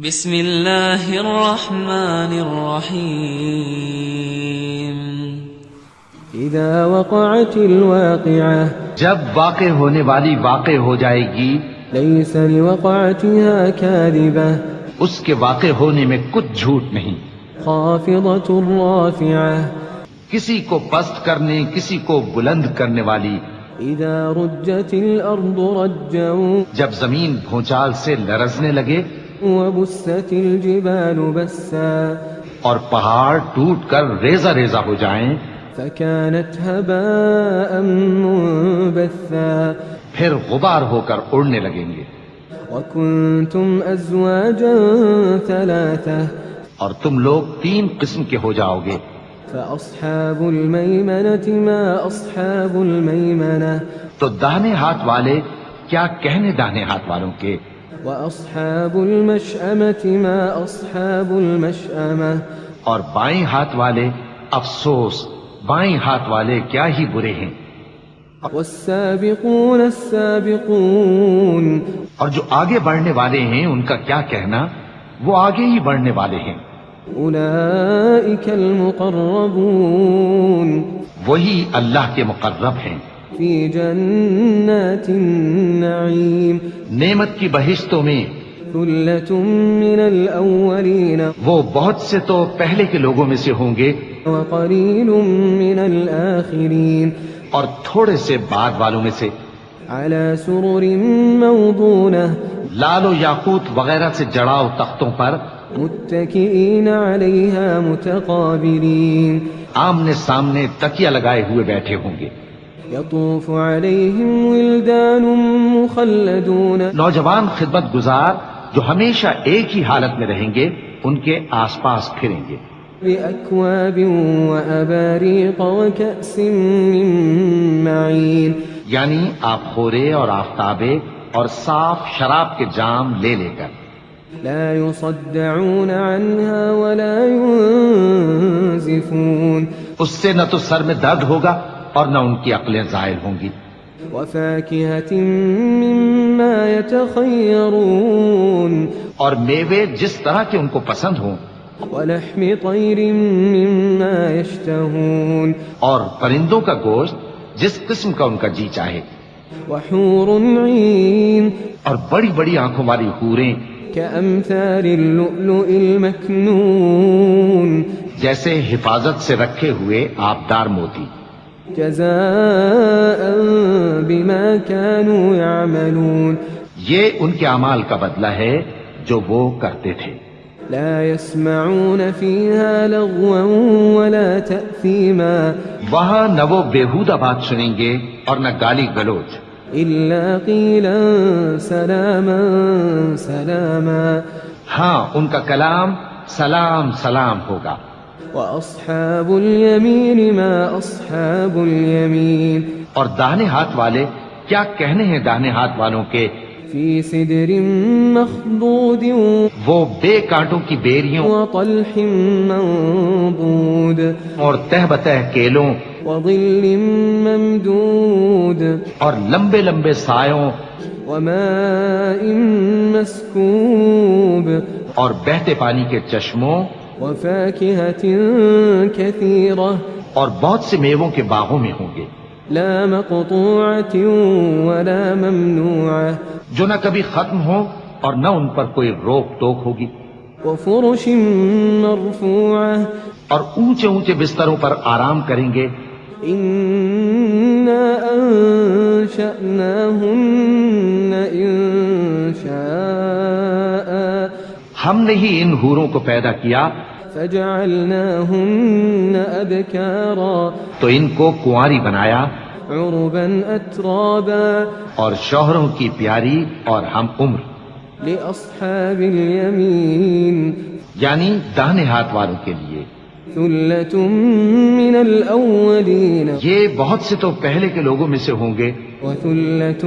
بسم اللہ الرحمن الرحیم اذا وقعت الواقعة جب واقع ہونے والی واقع ہو جائے گی ليس لوقعتها كاذبة اس کے واقع ہونے میں کچھ جھوٹ نہیں، خافضة رافعة کسی کو پست کرنے کسی کو بلند کرنے والی، اذا رجت الارض رجا جب زمین بھونچال سے لرزنے لگے وبست الجبال بسا اور پہاڑ ٹوٹ کر ریزہ ریزہ ہو جائیں فكانت هباء منبثا پھر غبار ہو کر اڑنے لگیں گے، وكنتم ازواجا ثلاثة اور تم لوگ 3 قسم کے ہو جاؤ گے، فأصحاب الميمنة ما أصحاب الميمنة تو داہنے ہاتھ والے کیا کہنے داہنے ہاتھ والوں کے، وأصحاب المشأمة ما أصحاب المشأمة اور بائیں ہاتھ والے افسوس بائیں ہاتھ والے کیا ہی برے ہیں، والسابقون السابقون اور جو آگے بڑھنے والے ہیں ان کا کیا کہنا، وہ آگے ہی بڑھنے والے ہیں، أولئك المقربون وہی اللہ کے مقرب ہیں، في جنات النعيم نعمت کی بہشتوں میں، ثلة من الأولين وہ بہت سے تو پہلے کے لوگوں میں سے ہوں گے وقليل من الآخرين اور تھوڑے سے بعد والوں میں سے، على سرر موضونة لال و یاقوت وغیرہ سے جڑاؤ تختوں پر، متكئين عليها متقابلين آمنے سامنے تکیہ لگائے ہوئے بیٹھے ہوں گے، يطوف عليهم ولدان مخلدون نوجوان خدمت گزار جو ہمیشہ ایک ہی حالت میں رہیں گے ان کے آس پاس پھریں گے، بأكواب وأباريق وكأس من معين یعنی آپ خورے اور آفتابے اور صاف شراب کے جام لے لے کر، لا يصدعون عنها ولا ينزفون اس سے نہ تو سر میں درد ہوگا اور نہ ان کی عقلیں زائل ہوں گی، وفاكهة مما يتخيرون اور میوے جس طرح کے ان کو پسند ہوں، ولحم طير مما يشتهون اور پرندوں کا گوشت جس قسم کا ان کا جی چاہے، وحور عين اور بڑی بڑی آنکھوں والی حوریں كأمثال اللؤلؤ المكنون جیسے حفاظت سے رکھے ہوئے آبدار موتی، جزاء بما كانوا يعملون یہ ان کے اعمال کا بدلہ ہے جو وہ کرتے تھے، لا يسمعون فيها لغوا ولا تأثيما وہاں نہ وہ بیہودہ بات سنیں گے اور نہ گالی گلوچ، إلا قيلا سلاما سلاما ہاں ان کا کلام سلام سلام ہوگا، وأصحاب اليمين ما أصحاب اليمين اور داہنے ہاتھ والے کیا کہنے ہیں داہنے ہاتھ والوں کے، في سدر مخضود وہ بے کانٹوں کی بیریوں وطلح منضود اور تہ بتہ کیلوں وظل ممدود اور لمبے لمبے سایوں وماء مسكوب اور بہتے پانی کے چشموں وفاكهة كثيرة اور بہت سے میووں کے باغوں میں ہوں گے، لا مقطوعة ولا ممنوعة جو نہ کبھی ختم ہو اور نہ ان پر کوئی روک ٹوک ہوگی، وفرش مرفوعة اور اونچے اونچے بستروں پر آرام کریں گے، إنا أنشأناهن إنشاء ہم نے ہی ان حوروں کو پیدا کیا فجعلناهن أبكارا تو ان کو کنواری بنایا عربا أترابا اور شوہروں کی پیاری اور ہم عمر، لأصحاب اليمين یعنی داہنے ہاتھ والوں کے لیے، ثلة من الأولين یہ بہت سے تو پہلے کے لوگوں میں سے ہوں گے وثلة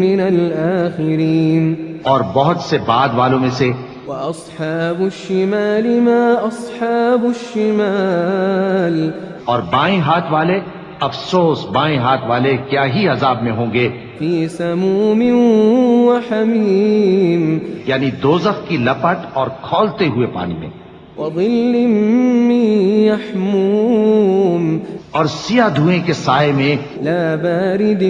من الآخرين اور بہت سے بعد والوں میں سے، وأصحاب الشمال ما أصحاب الشمال اور بائیں ہاتھ والے افسوس بائیں ہاتھ والے کیا ہی عذاب میں ہوں گے، في سموم وحميم یعنی دوزخ کی لپٹ اور کھولتے ہوئے پانی میں، وظل من يحموم اور سیاہ دھوئیں کے سائے میں، لا بارد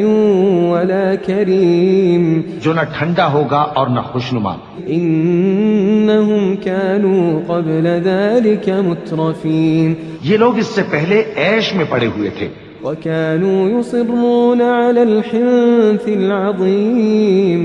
ولا كريم جو نہ ٹھنڈا ہوگا اور نہ خوشنما۔ إنهم كانوا قبل ذلك مترفين یہ لوگ اس سے پہلے عیش میں پڑے ہوئے تھے، وكانوا يصرون على الحنث العظيم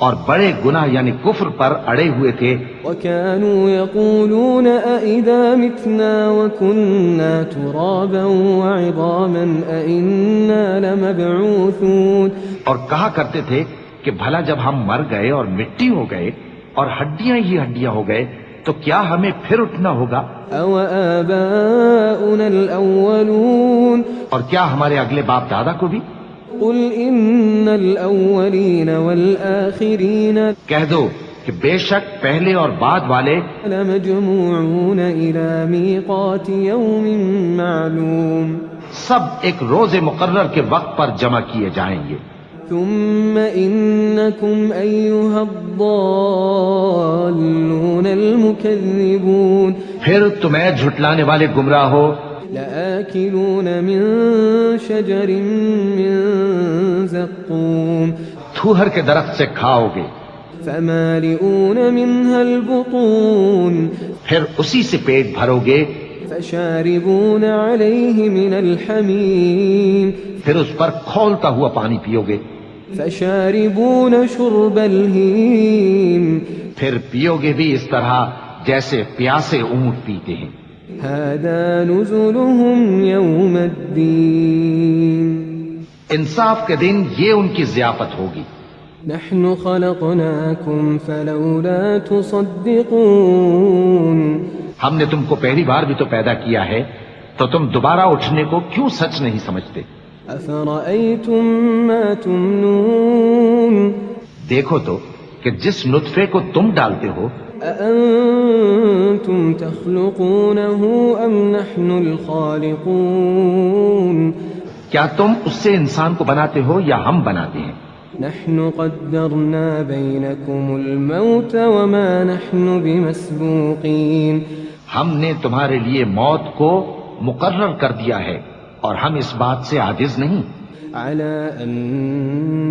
اور بڑے گناہ یعنی کفر پر اڑے ہوئے تھے، وكانوا يقولون أئذا متنا وكنا ترابا وعظاما أئنا لمبعوثون، اور کہا کرتے تھے کہ بھلا جب ہم مر گئے اور مٹی ہو گئے اور ہڈیاں ہی ہڈیاں ہو گئے تو کیا ہمیں پھر اٹھنا ہوگا؟ أو آباؤنا الأولون اور کیا ہمارے اگلے باپ دادا کو بھی؟ قل إن الأولين والآخرين کہہ دو کہ بے شک پہلے اور بعد والے لمجموعون إلى ميقات يوم معلوم سب ایک روز مقرر کے وقت پر جمع کیے جائیں گے، ثم إنكم أيها الضالون المكذبون پھر تمہیں جھٹلانے والے گمراہ ہو، لآكلون من شجر من زقوم تھوہر کے درخت سے کھاؤ گے، فمالئون منها البطون پھر اسی سے پیٹ بھرو گے، فشاربون عليه من الحميم پھر اس پر کھولتا ہوا پانی پیو گے، فشاربون شرب الهيم پھر پیو گے بھی اس طرح جیسے پیاسے اونٹ پیتے ہیں۔ هذا نزلهم يوم الدين انصاف کے دن یہ ان کی ضیافت ہوگی۔ نحن خلقناكم فلولا تصدقون ہم نے تم کو پہلی بار بھی تو پیدا کیا ہے تو تم دوبارہ اٹھنے کو کیوں سچ نہیں سمجھتے؟ أفرأيتم ما تمنون دیکھو تو کہ جس نطفے کو تم ڈالتے ہو، أأنتم تخلقونه أم نحن الخالقون کیا تم اس سے انسان کو بناتے ہو یا ہم بناتے ہیں؟ نحن قدرنا بينكم الموت وما نحن بمسبوقين ہم نے تمہارے لیے موت کو مقرر کر دیا ہے اور ہم اس بات سے عاجز نہیں، على أن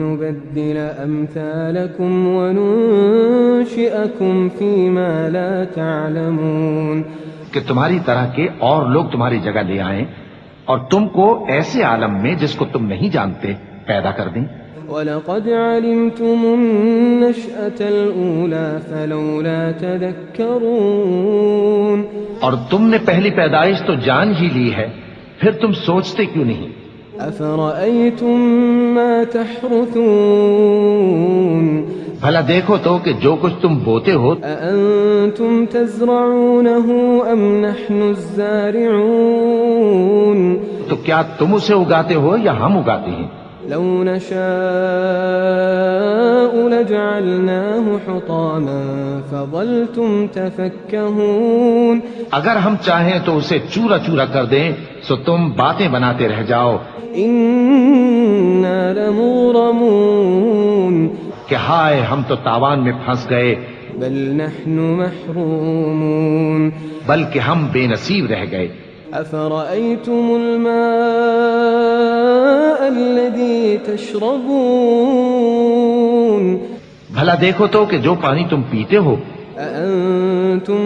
نبدل أمثالكم وننشئكم فيما لا تعلمون کہ تمہاری طرح کے اور لوگ تمہاری جگہ لے آئیں اور تم کو ایسے عالم میں جس کو تم نہیں جانتے پیدا کر دیں۔ وَلَقَدْ عَلِمْتُمُ النَّشْأَةَ الْأُولَى فَلَوْلَا تَذَكَّرُونَ اور تم نے پہلی پیدائش تو جان ہی لی ہے، پھر تم سوچتے کیوں نہیں؟ أَفَرَأَيْتُم مَّا تَحْرُثُونَ بھلا دیکھو تو کہ جو کچھ تم بوتے ہو، أَأَنتُمْ تَزْرَعُونَهُ أَمْ نَحْنُ الزَّارِعُونَ تو کیا تم اسے اگاتے ہو یا ہم اگاتے ہیں؟ لو نشاء لجعلناه حطاما فظلتم تفكهون اگر ہم چاہیں تو اسے چورا چورا کر دیں سو تم باتیں بناتے رہ جاؤ إنا لمغرمون کہ ہائے ہم تو تاوان میں پھنس گئے، بل نحن محرومون بلکہ ہم بے نصیب رہ گئے۔ أفرأيتم الماء الذي تشربون بھلا دیکھو تو کہ جو پانی تم پیتے ہو، أأنتم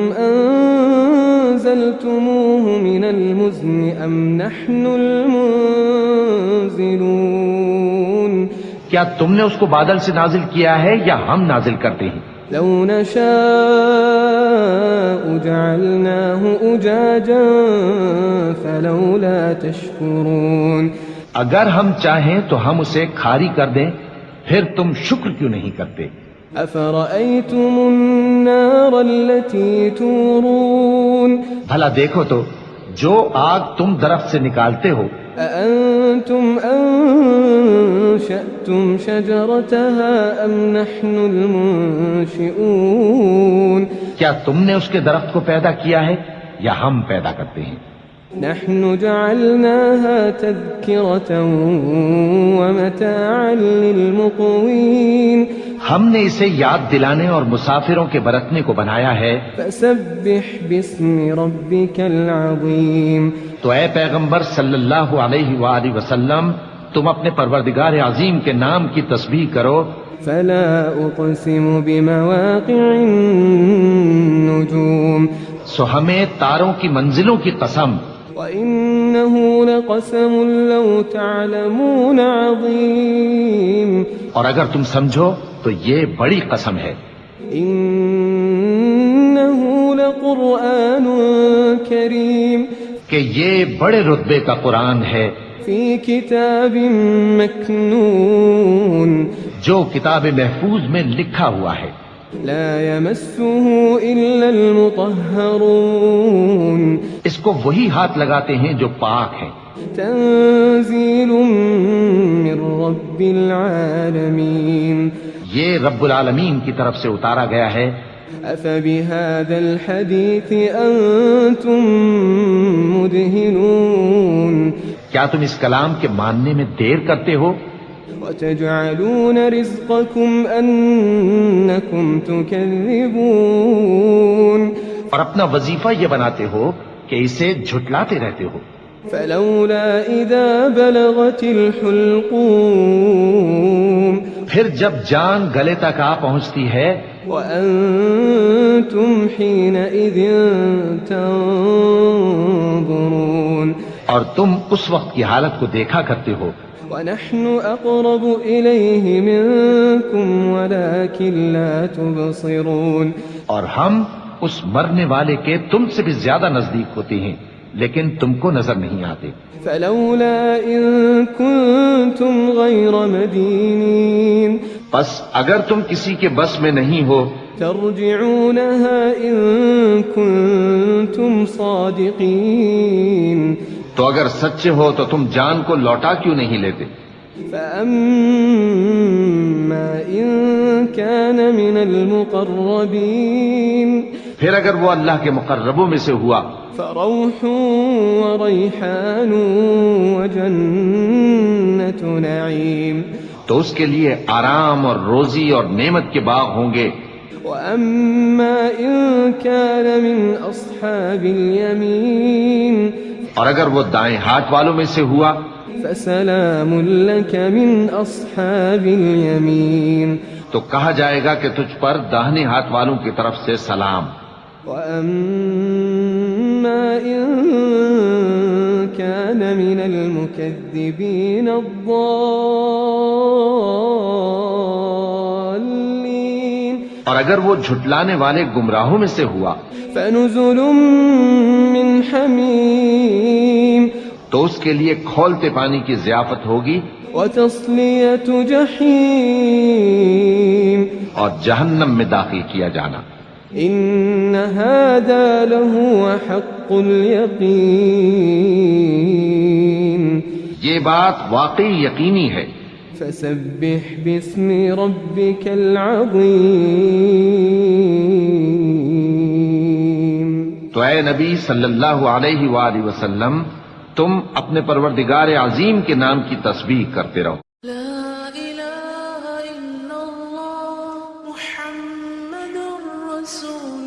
أنزلتموه من المزن أم نحن المنزلون کیا تم نے اس کو بادل سے نازل کیا ہے یا ہم نازل کرتے ہیں؟ لو نشاء جعلناه أجاجا فلولا تشكرون اگر ہم چاہیں تو ہم اسے کھاری کر دیں، پھر تم شکر کیوں نہیں کرتے؟ أفرأيتم النار التي تورون بھلا دیکھو تو جو آگ تم درخت سے نکالتے ہو، أأنتم أنشأتم شجرتها أم نحن المنشئون کیا تم نے اس کے درخت کو پیدا کیا ہے یا ہم پیدا کرتے ہیں؟ نحن جعلناها تذكرة ومتاعا للمقوين ہم نے اسے یاد دلانے اور مسافروں کے برتنے کو بنایا ہے. فسبح باسم ربك العظيم تو اے پیغمبر صلی اللہ علیہ وآلہ وسلم تم اپنے پروردگار عظیم کے نام کی تسبیح کرو. فلا أقسم بمواقع النجوم سو ہمیں تاروں کی منزلوں کی قسم. وإنه لقسم لو تعلمون عظيم اور اگر تم سمجھو تو یہ بڑی قسم ہے. إنه لقرآن كريم کہ یہ بڑے رتبے کا قرآن ہے في كتاب مكنون جو کتاب محفوظ میں لکھا ہوا ہے. لا يمسه إلا المطهرون اس کو وہی ہاتھ لگاتے ہیں جو پاک ہیں. تنزيل من رب العالمين یہ رب العالمین کی طرف سے اتارا گیا ہے. أفبهذا الحديث أنتم مدهنون کیا تم اس کلام کے ماننے میں دیر کرتے ہو؟ وتجعلون رزقكم أنكم تكذبون اور اپنا وظیفہ یہ بناتے ہو کہ اسے جھٹلاتے رہتے ہو. فلولا إذا بلغت الحلقوم پھر جب جان گلے تک آ پہنچتی ہے وأنتم حينئذ تنظرون اور تم اس وقت کی حالت کو دیکھا کرتے ہو. ونحن أقرب إليه منكم ولكن لا تبصرون اور ہم اس مرنے والے کے تم سے بھی زیادہ نزدیک ہوتے ہیں لیکن تم کو نظر نہیں آتے. فلولا إن كنتم غير مدينين بس اگر تم کسی کے بس میں نہیں ہو ترجعونها إن كنتم صادقين تو اگر سچے ہو تو تم جان کو لوٹا کیوں نہیں لیتے؟ فأما إن كان من المقربين پھر اگر وہ اللہ کے مقربوں میں سے ہوا فروح وريحان وجنة نعيم تو اس کے لیے آرام اور روزی اور نعمت کے باغ ہوں گے. وأما إن كان من أصحاب اليمين اور اگر وہ دائیں ہاتھ والوں میں سے ہوا فسلام لك من أصحاب اليمين تو کہا جائے گا کہ تجھ پر داہنے ہاتھ والوں کی طرف سے سلام. وأما إن كان من المكذبين الضالين اور اگر وہ جھٹلانے والے گمراہوں میں سے ہوا فنزل من حميم تو اس کے لیے کھولتے پانی کی ضیافت ہوگی وتصلية جحيم اور جہنم میں داخل کیا جانا. إن هذا لهو حق اليقين یہ بات واقعی یقینی ہے. فسبح باسم ربك العظيم تو اے نبی صلی اللہ علیہ وآلہ وسلم تم اپنے پروردگار عظیم کے نام کی تسبیح کرتے رہو. لا إله إلا الله محمد رسول